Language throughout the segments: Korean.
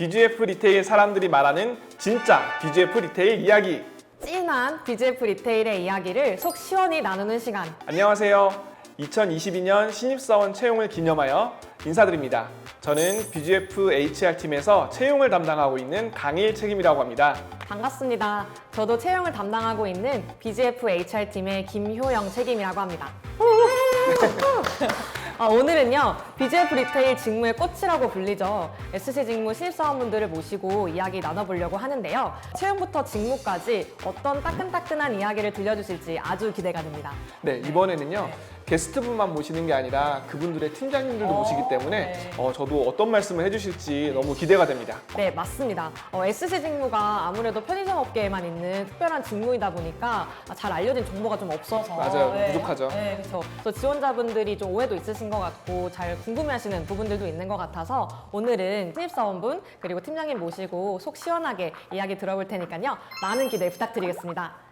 BGF 리테일 사람들이 말하는 진짜 BGF 리테일 이야기. 찐한 BGF 리테일의 이야기를 속 시원히 나누는 시간. 안녕하세요. 2022년 신입사원 채용을 기념하여 인사드립니다. 저는 BGF HR팀에서 채용을 담당하고 있는 강일 책임이라고 합니다. 반갑습니다. 저도 채용을 담당하고 있는 BGF HR팀의 김효영 책임이라고 합니다. 오늘은요, BGF 리테일 직무의 꽃이라고 불리죠. SC 직무 신입사원분들을 모시고 이야기 나눠보려고 하는데요. 채용부터 직무까지 어떤 따끈따끈한 이야기를 들려주실지 아주 기대가 됩니다. 네, 이번에는요. 게스트분만 모시는 게 아니라 그분들의 팀장님들도 모시기 때문에 저도 어떤 말씀을 해주실지 너무 기대가 됩니다. 네, 맞습니다. SC 직무가 아무래도 편의점 업계에만 있는 특별한 직무이다 보니까 잘 알려진 정보가 좀 없어서 맞아요. 부족하죠. 네, 그렇죠. 그래서 지원자분들이 좀 오해도 있으신 것 같고 잘 궁금해하시는 부분들도 있는 것 같아서 오늘은 신입사원분 그리고 팀장님 모시고 속 시원하게 이야기 들어볼 테니까요. 많은 기대 부탁드리겠습니다.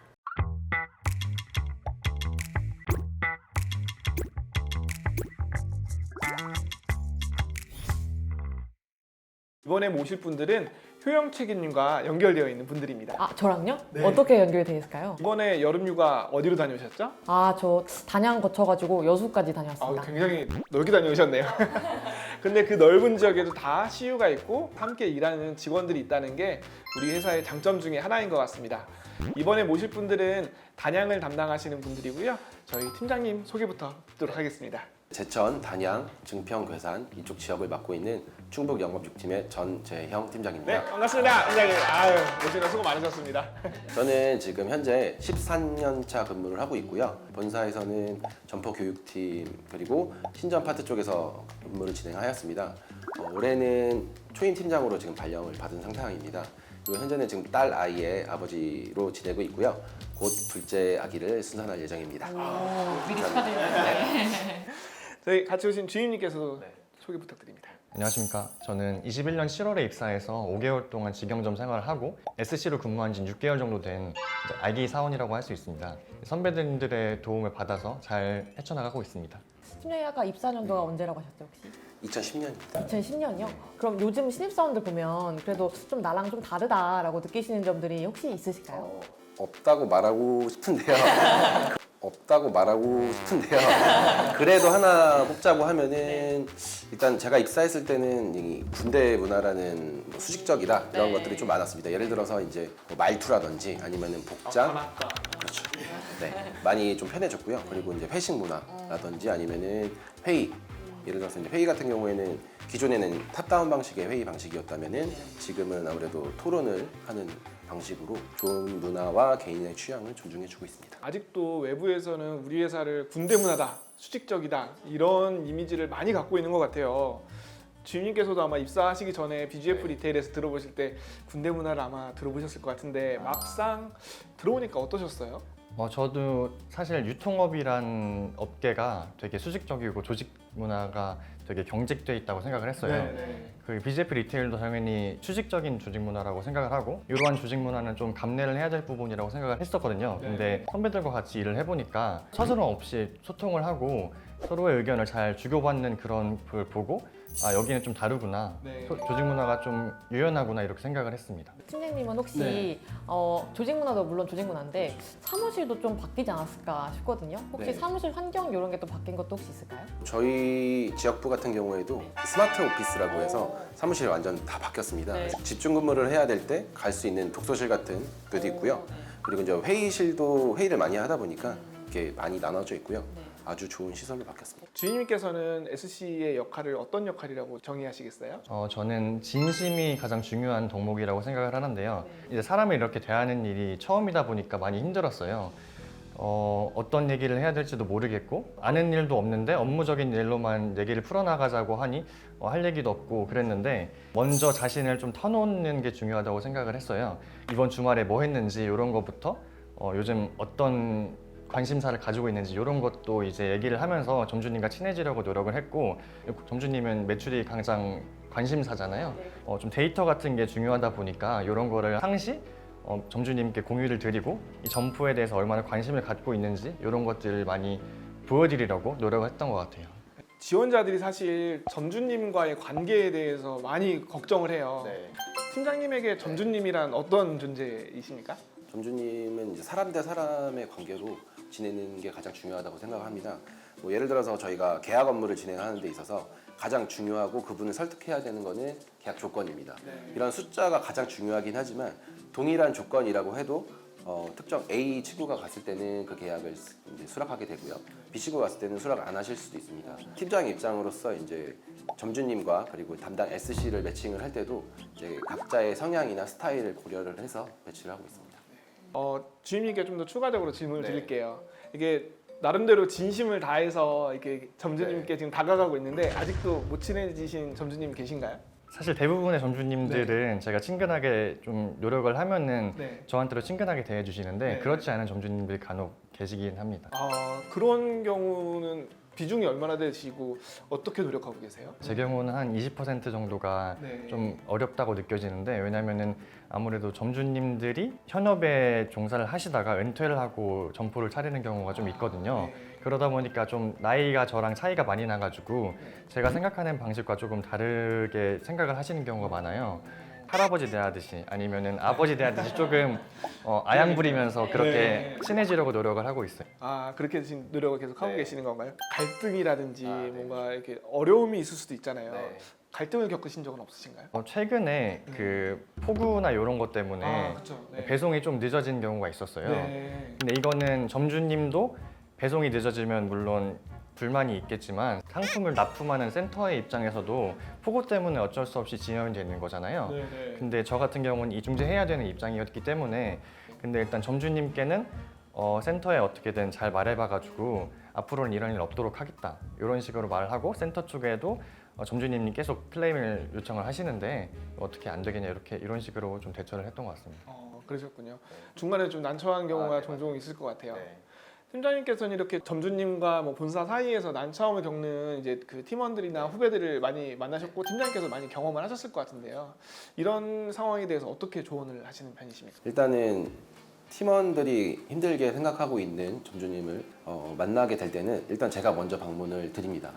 이번에 모실 분들은 효영 책임님과 연결되어 있는 분들입니다. 아, 저랑요? 네. 어떻게 연결이 돼 있을까요? 이번에 여름휴가 어디로 다녀오셨죠? 저 단양 거쳐가지고 여수까지 다녀왔습니다. 굉장히 넓게 다녀오셨네요. 근데 그 넓은 지역에도 다 CU가 있고 함께 일하는 직원들이 있다는 게 우리 회사의 장점 중에 하나인 것 같습니다. 이번에 모실 분들은 단양을 담당하시는 분들이고요. 저희 팀장님 소개부터 듣도록 하겠습니다. 제천, 단양, 증평, 괴산 이쪽 지역을 맡고 있는 충북 영업육팀의 전재형 네, 팀장입니다. 반갑습니다. 팀장님. 오시느라 수고 많으셨습니다. 저는 지금 현재 13년 차 근무를 하고 있고요. 본사에서는 점포 교육팀 그리고 신전 파트 쪽에서 근무를 진행하였습니다. 올해는 초임 팀장으로 지금 발령을 받은 상황입니다. 그리고 현재는 지금 딸 아이의 아버지로 지내고 있고요. 곧 둘째 아기를 순산할 예정입니다. 미리 축하드립니다. 저희 같이 오신 주임님께서도 소개 부탁드립니다. 안녕하십니까. 저는 21년 7월에 입사해서 5개월 동안 직영점 생활을 하고 SC로 근무한 지 6개월 정도 된 아기 사원이라고 할 수 있습니다. 선배님들의 도움을 받아서 잘 헤쳐나가고 있습니다. 팀장님 아까 입사 년도가 언제라고 하셨죠 혹시? 2010년입니다. 2010년이요? 그럼 요즘 신입사원들 보면 그래도 좀 나랑 좀 다르다라고 느끼시는 점들이 혹시 있으실까요? 없다고 말하고 싶은데요. 그래도 하나 뽑자고 하면은 일단 제가 입사했을 때는 이 군대 문화라는 수직적이다 이런 것들이 좀 많았습니다. 예를 들어서 이제 뭐 말투라든지 아니면은 복장, 그렇죠. 네, 많이 좀 편해졌고요. 그리고 이제 회식 문화라든지 아니면은 회의. 예를 들어서 이제 회의 같은 경우에는 기존에는 탑다운 방식의 회의 방식이었다면은 지금은 아무래도 토론을 하는 방식으로 좋은 문화와 개인의 취향을 존중해주고 있습니다. 아직도 외부에서는 우리 회사를 군대 문화다, 수직적이다 이런 이미지를 많이 갖고 있는 것 같아요. 주임님께서도 아마 입사하시기 전에 BGF 리테일에서 들어보실 때 군대 문화를 아마 들어보셨을 것 같은데 막상 들어오니까 어떠셨어요? 저도 사실 유통업이란 업계가 되게 수직적이고 조직 문화가 되게 경직돼 있다고 생각을 했어요. 그 BGF 리테일도 당연히 수직적인 조직 문화라고 생각을 하고 이러한 조직 문화는 좀 감내를 해야 될 부분이라고 생각을 했었거든요. 근데 선배들과 같이 일을 해보니까 서스럼 없이 소통을 하고 서로의 의견을 잘 주고받는 그런 걸 보고 여기는 좀 다르구나, 조직 문화가 좀 유연하구나 이렇게 생각을 했습니다. 팀장님은 혹시 조직 문화도 물론 조직 문화인데 사무실도 좀 바뀌지 않았을까 싶거든요. 혹시 네. 사무실 환경 이런 게 또 바뀐 것도 혹시 있을까요? 저희 지역부 같은 경우에도 스마트 오피스라고 해서 사무실이 완전 다 바뀌었습니다. 네. 집중 근무를 해야 될 때 갈 수 있는 독서실 같은 것도 있고요. 그리고 이제 회의실도 회의를 많이 하다 보니까 이렇게 많이 나눠져 있고요. 아주 좋은 시설로 바뀌었습니다. 주임님께서는 SC의 역할을 어떤 역할이라고 정의하시겠어요? 저는 진심이 가장 중요한 덕목이라고 생각을 하는데요. 이제 사람을 이렇게 대하는 일이 처음이다 보니까 많이 힘들었어요. 어떤 얘기를 해야 될지도 모르겠고 아는 일도 없는데 업무적인 일로만 얘기를 풀어나가자고 하니 할 얘기도 없고 그랬는데 먼저 자신을 좀 터놓는 게 중요하다고 생각을 했어요. 이번 주말에 뭐 했는지 이런 것부터 요즘 어떤 관심사를 가지고 있는지 이런 것도 이제 얘기를 하면서 점주님과 친해지려고 노력을 했고, 점주님은 매출이 가장 관심사잖아요. 좀 데이터 같은 게 중요하다 보니까 이런 거를 상시 점주님께 공유를 드리고 이 점포에 대해서 얼마나 관심을 갖고 있는지 이런 것들을 많이 보여드리려고 노력을 했던 것 같아요. 지원자들이 사실 점주님과의 관계에 대해서 많이 걱정을 해요. 네. 팀장님에게 점주님이란 어떤 존재이십니까? 점주님은 이제 사람 대 사람의 관계로 지내는 게 가장 중요하다고 생각합니다. 뭐 예를 들어서 저희가 계약 업무를 진행하는 데 있어서 가장 중요하고 그분을 설득해야 되는 거는 계약 조건입니다. 이런 숫자가 가장 중요하긴 하지만 동일한 조건이라고 해도 특정 A 친구가 갔을 때는 그 계약을 이제 수락하게 되고요. B 친구가 갔을 때는 수락 안 하실 수도 있습니다. 팀장 입장으로서 이제 점주님과 그리고 담당 SC를 매칭을 할 때도 이제 각자의 성향이나 스타일을 고려를 해서 배치를 하고 있습니다. 주임님께 좀 더 추가적으로 질문을 네. 드릴게요. 이게 나름대로 진심을 다해서 이렇게 점주님께 지금 다가가고 있는데 아직도 못 친해지신 점주님 계신가요? 사실 대부분의 점주님들은 제가 친근하게 좀 노력을 하면은 네. 저한테도 친근하게 대해주시는데 네. 그렇지 않은 점주님들이 간혹 계시긴 합니다. 그런 경우는 비중이 얼마나 되시고 어떻게 노력하고 계세요? 제 경우는 한 20% 정도가 네. 좀 어렵다고 느껴지는데 왜냐면은 아무래도 점주님들이 현업에 종사를 하시다가 은퇴를 하고 점포를 차리는 경우가 좀 있거든요. 네. 그러다 보니까 좀 나이가 저랑 차이가 많이 나가지고 제가 생각하는 방식과 조금 다르게 생각을 하시는 경우가 많아요. 할아버지 대하듯이 아니면은 아버지 대하듯이 조금 아양 부리면서 그렇게 네. 친해지려고 노력을 하고 있어요. 그렇게 지금 노력을 계속 하고 네. 계시는 건가요? 갈등이라든지 네. 뭔가 이렇게 어려움이 있을 수도 있잖아요. 네. 갈등을 겪으신 적은 없으신가요? 최근에 그 폭우나 이런 것 때문에 그렇죠. 네. 배송이 좀 늦어진 경우가 있었어요. 네. 근데 이거는 점주님도 배송이 늦어지면 물론 불만이 있겠지만 상품을 납품하는 센터의 입장에서도 폭우 때문에 어쩔 수 없이 진행이 되는 거잖아요. 네. 근데 저 같은 경우는 이중재해야 되는 입장이었기 때문에 근데 일단 점주님께는 센터에 어떻게든 잘 말해봐가지고 앞으로는 이런 일 없도록 하겠다 이런 식으로 말을 하고 센터 쪽에도 점주님이 계속 클레임을 요청을 하시는데 어떻게 안 되겠냐 이런 식으로 좀 대처를 했던 것 같습니다. 그러셨군요. 중간에 좀 난처한 경우가 네, 종종 있을 것 같아요. 네. 팀장님께서는 이렇게 점주님과 뭐 본사 사이에서 난처함을 겪는 이제 그 팀원들이나 후배들을 많이 만나셨고 팀장님께서 많이 경험을 하셨을 것 같은데요. 이런 상황에 대해서 어떻게 조언을 하시는 편이십니까? 일단은 팀원들이 힘들게 생각하고 있는 점주님을 만나게 될 때는 일단 제가 먼저 방문을 드립니다.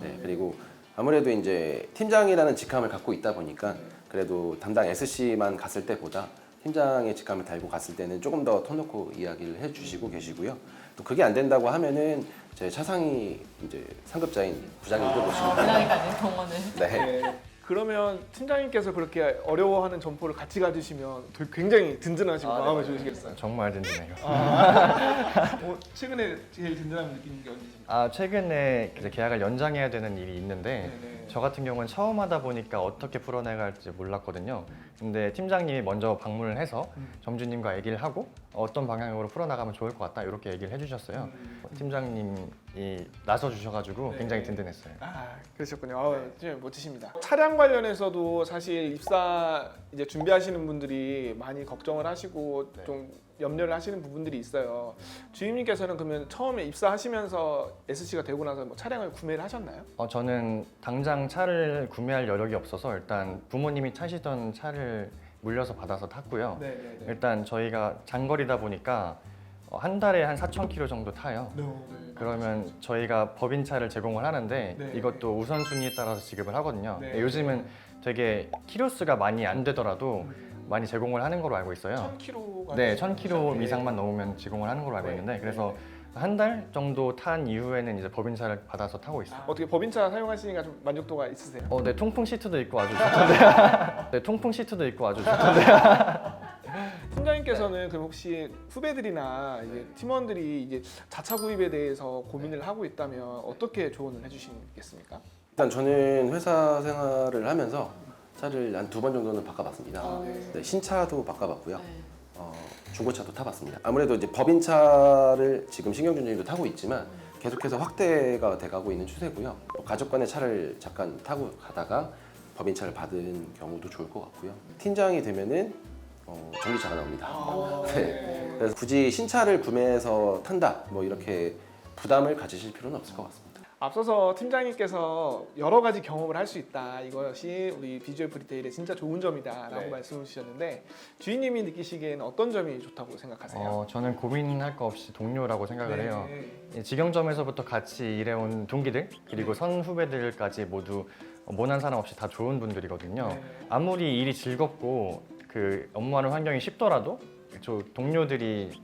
네, 그리고 아무래도 이제 팀장이라는 직함을 갖고 있다 보니까 그래도 담당 SC만 갔을 때보다 팀장의 직함을 달고 갔을 때는 조금 더 터 놓고 이야기를 해주시고 계시고요. 또 그게 안 된다고 하면은 제 차상위 이제 상급자인 부장님도 모시고 부장님까지 동원을. 네. 그러면 팀장님께서 그렇게 어려워하는 점포를 같이 가주시면 굉장히 든든하시고 마음이 좋으시겠어요. 정말 든든해요. 최근에 제일 든든함을 느끼는 게 언제십니까? 최근에 이제 계약을 연장해야 되는 일이 있는데 네네. 저 같은 경우는 처음 하다 보니까 어떻게 풀어나갈지 몰랐거든요. 근데 팀장님이 먼저 방문을 해서 점주님과 얘기를 하고 어떤 방향으로 풀어나가면 좋을 것 같다 이렇게 얘기를 해주셨어요. 팀장님이 나서 주셔가지고 굉장히 든든했어요. 그러셨군요. 좀 멋지십니다. 차량 관련해서도 사실 입사 이제 준비하시는 분들이 많이 걱정을 하시고 좀 염려를 하시는 부분들이 있어요. 주임님께서는 그러면 처음에 입사하시면서 SC가 되고 나서 뭐 차량을 구매를 하셨나요? 저는 당장 차를 구매할 여력이 없어서 일단 부모님이 타시던 차를 물려서 받아서 탔고요. 네네네. 일단 저희가 장거리다 보니까 한 달에 한 4,000km 정도 타요. 그러면 저희가 법인차를 제공을 하는데 네. 이것도 우선순위에 따라서 지급을 하거든요. 네. 요즘은 되게 키로수가 많이 안 되더라도 많이 제공을 하는 걸로 알고 있어요. 1,000km가 네, 1,000km 미상만 넘으면 제공을 하는 걸로 알고 네. 있는데 그래서 한 달 정도 탄 이후에는 이제 법인차를 받아서 타고 있어요. 어떻게 법인차 사용하시니까 좀 만족도가 있으세요? 네, 통풍 시트도 있고 아주 좋던데요. 네, 통풍 시트도 있고 아주 좋던데요. 팀장님께서는 그럼 혹시 후배들이나 이제 팀원들이 이제 자차 구입에 대해서 고민을 하고 있다면 어떻게 조언을 해주시겠습니까? 일단 저는 회사 생활을 하면서 차를 한 2번 정도는 바꿔봤습니다. 네, 신차도 바꿔봤고요. 중고차도 타봤습니다. 아무래도 이제 법인차를 지금 신경준님도 타고 있지만 계속해서 확대가 돼가고 있는 추세고요. 가족 간의 차를 잠깐 타고 가다가 법인차를 받은 경우도 좋을 것 같고요. 팀장이 되면은 전기차가 나옵니다. 네. 그래서 굳이 신차를 구매해서 탄다 뭐 이렇게 부담을 가지실 필요는 없을 것 같습니다. 앞서서 팀장님께서 여러 가지 경험을 할 수 있다. 이것이 우리 BGF 리테일의 진짜 좋은 점이다라고 네. 말씀을 주셨는데 주인님이 느끼시기에는 어떤 점이 좋다고 생각하세요? 저는 고민할 거 없이 동료라고 생각을 해요. 네. 직영점에서부터 같이 일해온 동기들 그리고 선후배들까지 모두 모난 사람 없이 다 좋은 분들이거든요. 네. 아무리 일이 즐겁고 그 업무하는 환경이 쉽더라도 저 동료들이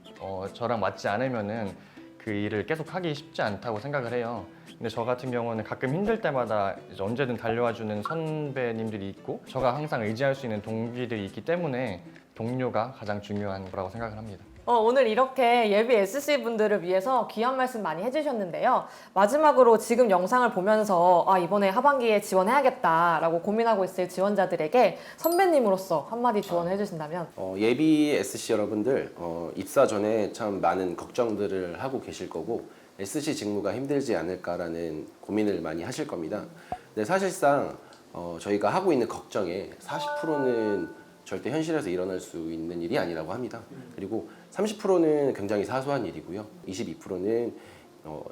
저랑 맞지 않으면은 그 일을 계속 하기 쉽지 않다고 생각을 해요. 근데 저 같은 경우는 가끔 힘들 때마다 이제 언제든 달려와주는 선배님들이 있고 저가 항상 의지할 수 있는 동기들이 있기 때문에 동료가 가장 중요한 거라고 생각을 합니다. 오늘 이렇게 예비 SC 분들을 위해서 귀한 말씀 많이 해주셨는데요. 마지막으로 지금 영상을 보면서 이번에 하반기에 지원해야겠다라고 고민하고 있을 지원자들에게 선배님으로서 한마디 조언해 주신다면? 예비 SC 여러분들 입사 전에 참 많은 걱정들을 하고 계실 거고 SC 직무가 힘들지 않을까라는 고민을 많이 하실 겁니다. 근데 사실상 저희가 하고 있는 걱정의 40%는 절대 현실에서 일어날 수 있는 일이 아니라고 합니다. 그리고 30%는 굉장히 사소한 일이고요. 22%는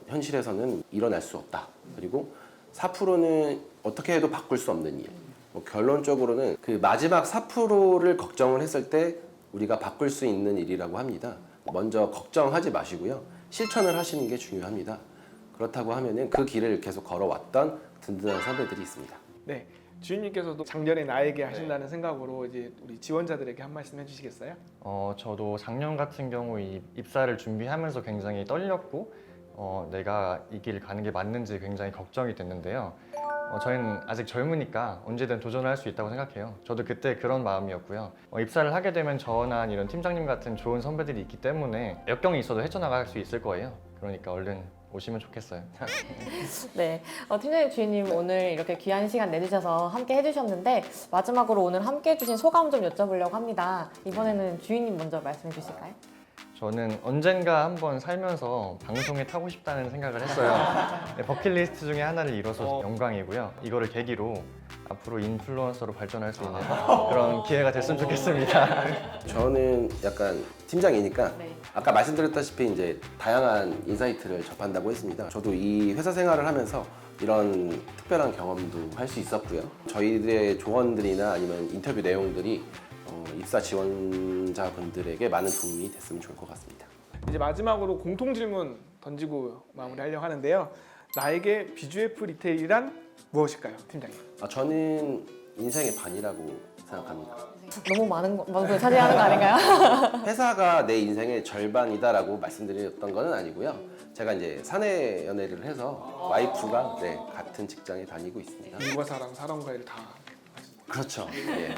현실에서는 일어날 수 없다. 그리고 4%는 어떻게 해도 바꿀 수 없는 일. 결론적으로는 그 마지막 4%를 걱정을 했을 때 우리가 바꿀 수 있는 일이라고 합니다. 먼저 걱정하지 마시고요. 실천을 하시는 게 중요합니다. 그렇다고 하면은 그 길을 계속 걸어왔던 든든한 선배들이 있습니다. 네. 주인님께서도 작년에 나에게 하신다는 생각으로 이제 우리 지원자들에게 한 말씀 해주시겠어요? 저도 작년 같은 경우 입사를 준비하면서 굉장히 떨렸고 내가 이 길 가는 게 맞는지 굉장히 걱정이 됐는데요. 저희는 아직 젊으니까 언제든 도전을 할 수 있다고 생각해요. 저도 그때 그런 마음이었고요. 입사를 하게 되면 저나 이런 팀장님 같은 좋은 선배들이 있기 때문에 역경이 있어도 헤쳐나갈 수 있을 거예요. 그러니까 얼른 오시면 좋겠어요. 네, 팀장님, 주인님 오늘 이렇게 귀한 시간 내주셔서 함께 해주셨는데 마지막으로 오늘 함께 해주신 소감 좀 여쭤보려고 합니다. 이번에는 주인님 먼저 말씀해 주실까요? 저는 언젠가 한번 살면서 방송에 타고 싶다는 생각을 했어요. 네, 버킷리스트 중에 하나를 이뤄서 영광이고요. 이거를 계기로 앞으로 인플루언서로 발전할 수 있는 그런 기회가 됐으면 좋겠습니다. 저는 약간 팀장이니까 네. 아까 말씀드렸다시피 이제 다양한 인사이트를 접한다고 했습니다. 저도 이 회사 생활을 하면서 이런 특별한 경험도 할 수 있었고요. 저희들의 조언들이나 아니면 인터뷰 내용들이 입사 지원자분들에게 많은 도움이 됐으면 좋을 것 같습니다. 이제 마지막으로 공통 질문 던지고 마무리하려고 하는데요. 나에게 BGF 리테일이란 무엇일까요, 팀장님? 저는 인생의 반이라고 생각합니다. 너무 많은 걸 차지하는 거 아닌가요? 회사가 내 인생의 절반이다라고 말씀드렸던 건 아니고요. 제가 이제 사내 연애를 해서 와이프가 같은 직장에 다니고 있습니다. 일과 사람, 사람과 일을 다. 그렇죠.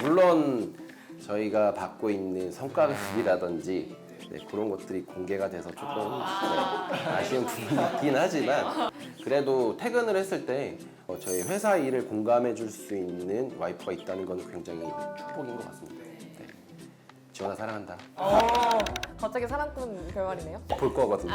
물론 저희가 받고 있는 성과급이라든지 그런 것들이 공개가 돼서 조금 아쉬운 부분이 있긴 하지만 그래도 퇴근을 했을 때 저희 회사 일을 공감해 줄 수 있는 와이프가 있다는 건 굉장히 축복인 것 같습니다. 네. 지원아 사랑한다. 갑자기 사랑꾼 결말이네요. 볼 거거든요.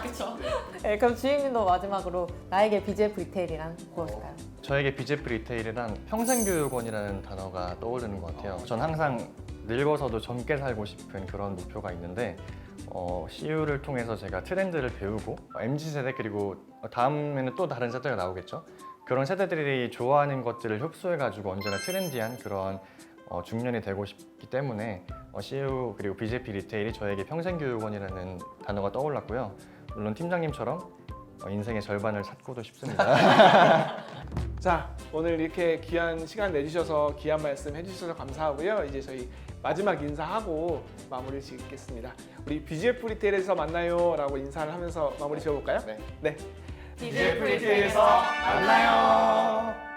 그렇죠. 네, 그럼 주인님도 마지막으로 나에게 BGF 리테일이란 무엇일까요? 저에게 BGF 리테일이란 평생교육원이라는 단어가 떠오르는 것 같아요. 전 항상 늙어서도 젊게 살고 싶은 그런 목표가 있는데 CU를 통해서 제가 트렌드를 배우고 MZ세대 그리고 다음에는 또 다른 세대가 나오겠죠. 그런 세대들이 좋아하는 것들을 흡수해가지고 언제나 트렌디한 그런 중년이 되고 싶기 때문에 CU 그리고 BGF 리테일이 저에게 평생교육원이라는 단어가 떠올랐고요. 물론 팀장님처럼 인생의 절반을 찾고도 싶습니다. 자, 오늘 이렇게 귀한 시간 내주셔서 귀한 말씀 해주셔서 감사하고요. 이제 저희 마지막 인사하고 마무리 짓겠습니다. 우리 BGF 리테일에서 만나요 라고 인사를 하면서 마무리 지어볼까요? 네. BGF 리테일에서 만나요.